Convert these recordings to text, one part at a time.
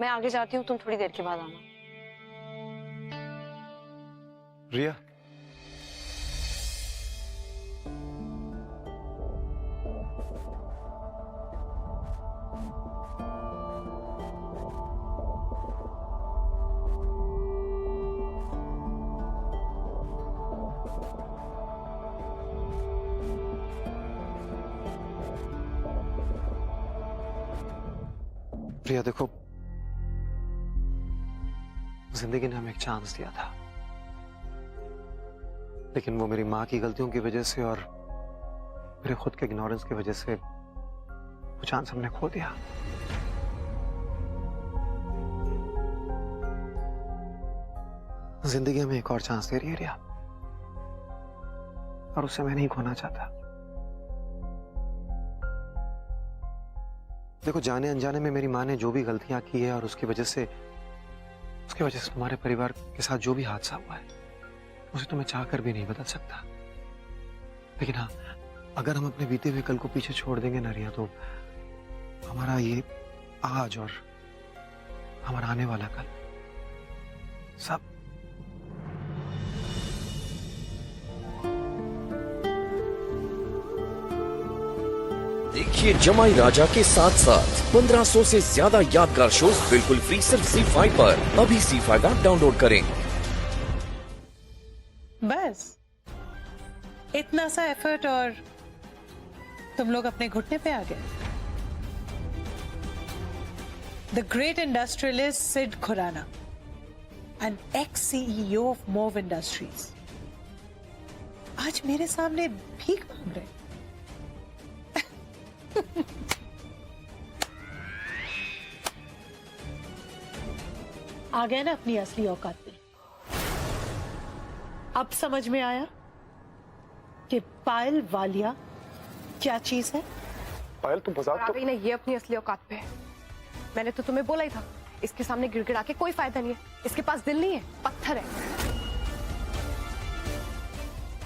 मैं आगे जाती हूँ, तुम थोड़ी देर के बाद आना। रिया, प्रिया देखो, जिंदगी ने हमें एक चांस दिया था, लेकिन वो मेरी माँ की गलतियों की वजह से और मेरे खुद के इग्नोरेंस की वजह से वो चांस हमने खो दिया। जिंदगी हमें एक और चांस दे रही है रिया, और उसे मैं नहीं खोना चाहता। देखो, जाने अनजाने में मेरी माँ ने जो भी गलतियां की है और उसकी वजह से तुम्हारे परिवार के साथ जो भी हादसा हुआ है, उसे तो मैं चाहकर भी नहीं बदल सकता। लेकिन हाँ, अगर हम अपने बीते हुए कल को पीछे छोड़ देंगे ना रिया, तो हमारा ये आज और हमारा आने वाला कल सब देखिए जमाई राजा के साथ साथ 1500 से ज्यादा यादगार शोज बिल्कुल फ्री सिर्फ ZEE5 पर। अभी ZEE5 ऐप डाउनलोड करें। बस इतना सा एफर्ट और तुम लोग अपने घुटने पे आ गए। The great industrialist Sid Khurana, an ex CEO of Mov Industries, आज मेरे सामने भीख मांग रहे। आ गए ना अपनी असली औकात पे। अब समझ में आया कि पायल वालिया क्या चीज है। पायल, तुम मजाक तो नहीं, ये अपनी असली औकात पे है। मैंने तो तुम्हें बोला ही था, इसके सामने गिड़गिड़ा के कोई फायदा नहीं है। इसके पास दिल नहीं है, पत्थर है।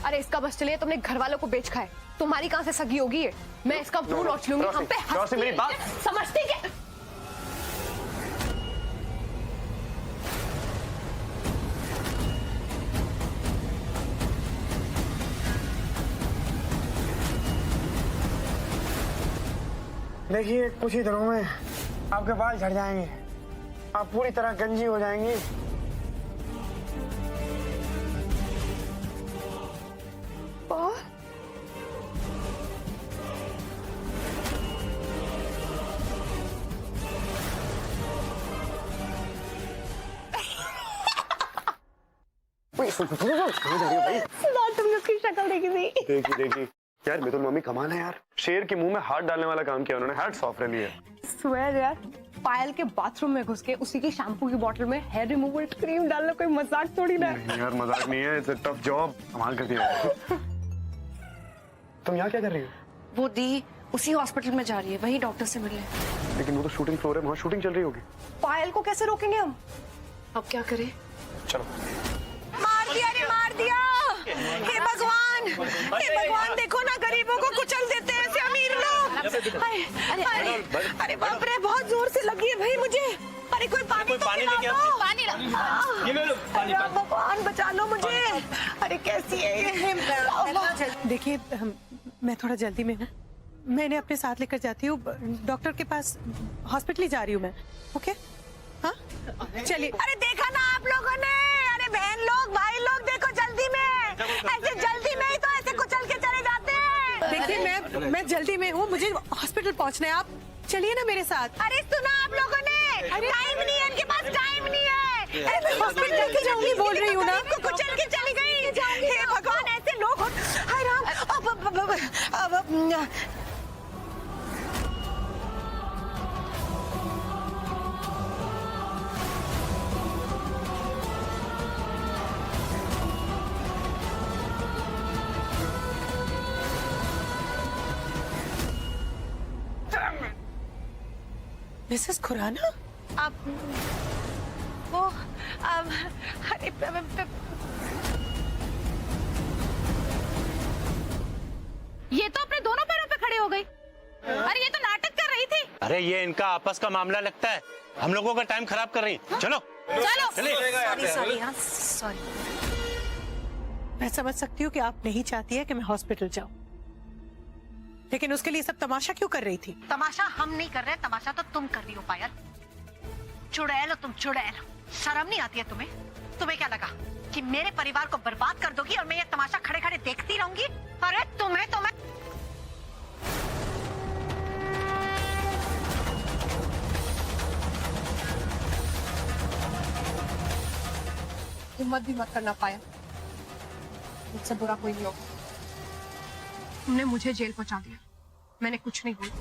अरे इसका बस चलिए, तुमने घर वालों को बेच खाए, तुम्हारी कहां से सगी होगी है। मैं इसका मुंह नोच लूंगी। हम पे हंसती मेरी बात समझती क्या? देखिए, कुछ ही दिनों में आपके बाल झड़ जाएंगे, आप पूरी तरह गंजी हो जाएंगी। कहाँ जा रही हो भाई? तुमने उसकी शक्ल देखी थी? देखी यार, मिथुन मम्मी कमाल है यार। शेर के मुंह में हाथ डालने वाला काम किया उन्होंने। हैट्स ऑफ रियली है। स्वेयर यार, पायल के बाथरूम में घुस के उसी की शैम्पू की बोतल में हेयर रिमूवल क्रीम डालना कोई मजाक थोड़ी ना है। यार मजाक नहीं है, इट्स अ टफ जॉब। कमाल कर दिया। तुम यहाँ क्या कर रही हो? वो दी उसी हॉस्पिटल में जा रही है, वही डॉक्टर से मिलने। लेकिन वो तो शूटिंग फ्लोर है, वहाँ शूटिंग चल रही होगी। पायल को कैसे रोकेंगे हम? अब क्या करें? चलो। मार दिया रे, मार दिया। हे भगवान, देखो ना, गरीबों को कुचल देते हैं ऐसे अमीर लोग। अरे बाप रे, बहुत जोर से लगी है भाई मुझे। अरे कोई पानी लेके आओ। पानी भगवान बचा लो मुझे। अरे कैसी है ये? देखिए, मैं थोड़ा जल्दी में हूँ, मैं इन्हें अपने साथ लेकर जाती हूँ। डॉक्टर के पास हॉस्पिटल ही जा रही हूँ मैं। ओके, हाँ चलिए। अरे देखा ना आप लोगों ने, अरे बहन लोग, भाई लोग, देखो जल्दी में, ऐसे जल्दी में ही तो ऐसे कुचल के चले जाते हैं। देखिए, मैं जल्दी में हूँ, मुझे हॉस्पिटल पहुँचना है, आप चलिए ना मेरे साथ। अरे सुना आप लोगों ने, टाइम नहीं है इनके पास, टाइम नहीं है। अरे मैं हॉस्पिटल लेके जाऊंगी बोल रही हूँ ना। आपको कुचल के चली गई। हे भगवान, ऐसे लोग हो। हाय राम। मिसेस खुराना, आप वो ये तो अपने दोनों पैरों पे खड़े हो गई। अरे ये तो नाटक कर रही थी। अरे ये इनका आपस का मामला लगता है। हम लोगों का टाइम खराब कर रही हैं। चलो चलिए। सॉरी हाँ सॉरी। मैं समझ सकती हूँ कि आप नहीं चाहती है कि मैं हॉस्पिटल जाऊं, लेकिन उसके लिए सब तमाशा क्यों कर रही थी? तमाशा हम नहीं कर रहे, तमाशा तो तुम कर रही हो पायल। चुड़ैल हो तुम, चुड़ैल। शर्म नहीं आती है तुम्हें? तुम्हें क्या लगा कि मेरे परिवार को बर्बाद कर दोगी और मैं ये तमाशा खड़े खड़े देखती रहूंगी? अरे तुम्हें तो मैं हिम्मत भी मत करना पाया, मुझसे बुरा कोई नहीं होगा। तुमने मुझे जेल पहुंचा दिया, मैंने कुछ नहीं बोला।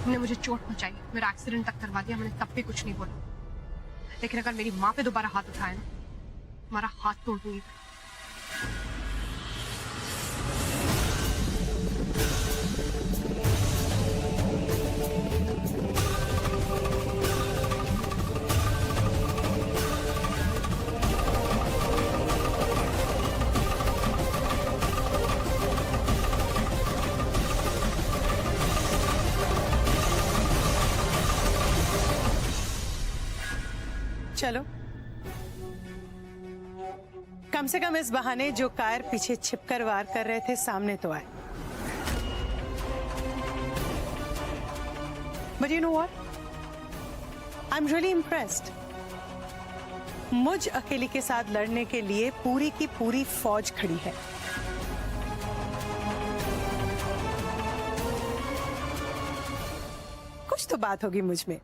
तुमने मुझे चोट पहुंचाई, मेरा एक्सीडेंट तक करवा दिया, मैंने तब भी कुछ नहीं बोला। लेकिन अगर मेरी माँ पे दोबारा हाथ उठाया ना, तुम्हारा हाथ तोड़ दूंगी। चलो, कम से कम इस बहाने जो कार पीछे छिपकर वार कर रहे थे सामने तो आए। But you know what? I'm really impressed. मुझ अकेली के साथ लड़ने के लिए पूरी की पूरी फौज खड़ी है। कुछ तो बात होगी मुझ में।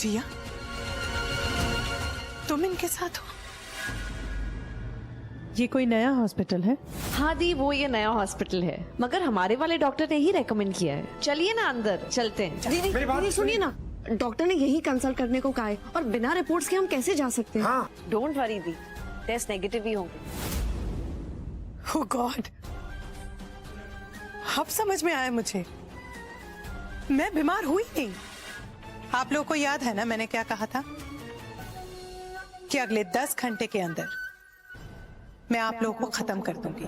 रिया, तुम इनके साथ हो? ये कोई नया हॉस्पिटल है? हाँ दी, वो ये नया हॉस्पिटल है, मगर हमारे वाले डॉक्टर ने ही रेकमेंड किया है। चलिए ना अंदर चलते हैं। दीदी सुनिए ना, डॉक्टर ने यही कंसल्ट करने को कहा है और बिना रिपोर्ट्स के हम कैसे जा सकते हैं? हाँ डोंट वरी दी, टेस्ट नेगेटिव ही होंगे। Oh God! अब समझ में आया मुझे, मैं बीमार हुई नहीं। आप लोगों को याद है ना मैंने क्या कहा था कि अगले 10 घंटे के अंदर मैं आप लोगों को खत्म कर दूंगी।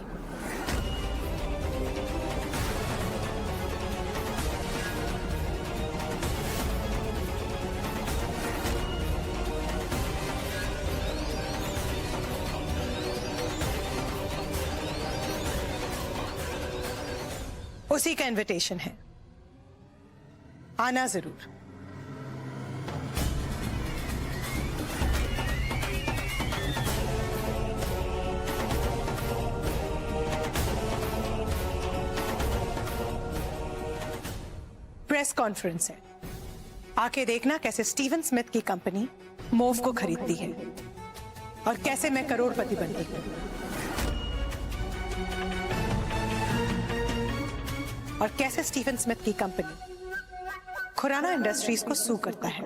उसी का इनविटेशन है, आना जरूर। प्रेस कॉन्फ्रेंस है, आके देखना कैसे स्टीवन स्मिथ की कंपनी मोव को खरीदती है और कैसे मैं करोड़पति बनती हूँ, और कैसे स्टीवन स्मिथ की कंपनी खुराना इंडस्ट्रीज को सू करता है।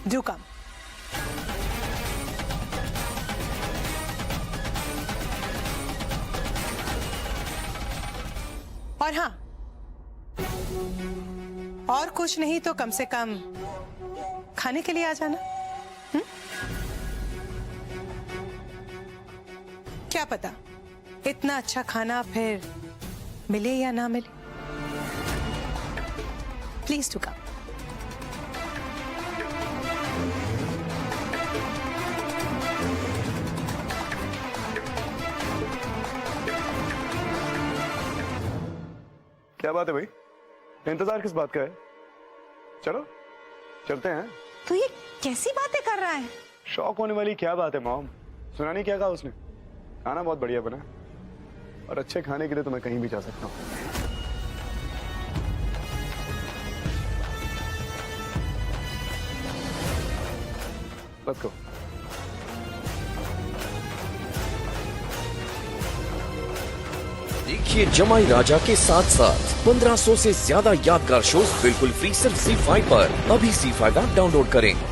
Do come. और हाँ, और कुछ नहीं तो कम से कम खाने के लिए आ जाना। क्या पता इतना अच्छा खाना फिर मिले या ना मिले। Please to come. क्या बात है भाई, इंतजार किस बात का है? चलो चलते हैं। तो ये कैसी बातें कर रहा है? शौक होने वाली क्या बात है मॉम, सुना नहीं क्या कहा उसने? खाना बहुत बढ़िया बना है और अच्छे खाने के लिए तो मैं कहीं भी जा सकता हूँ। Let's go। देखिए जमाई राजा के साथ साथ 1500 से ज्यादा यादगार शोज बिल्कुल फ्री सिर्फ ZEE5 पर। अभी ZEE5 ऐप डाउनलोड करें।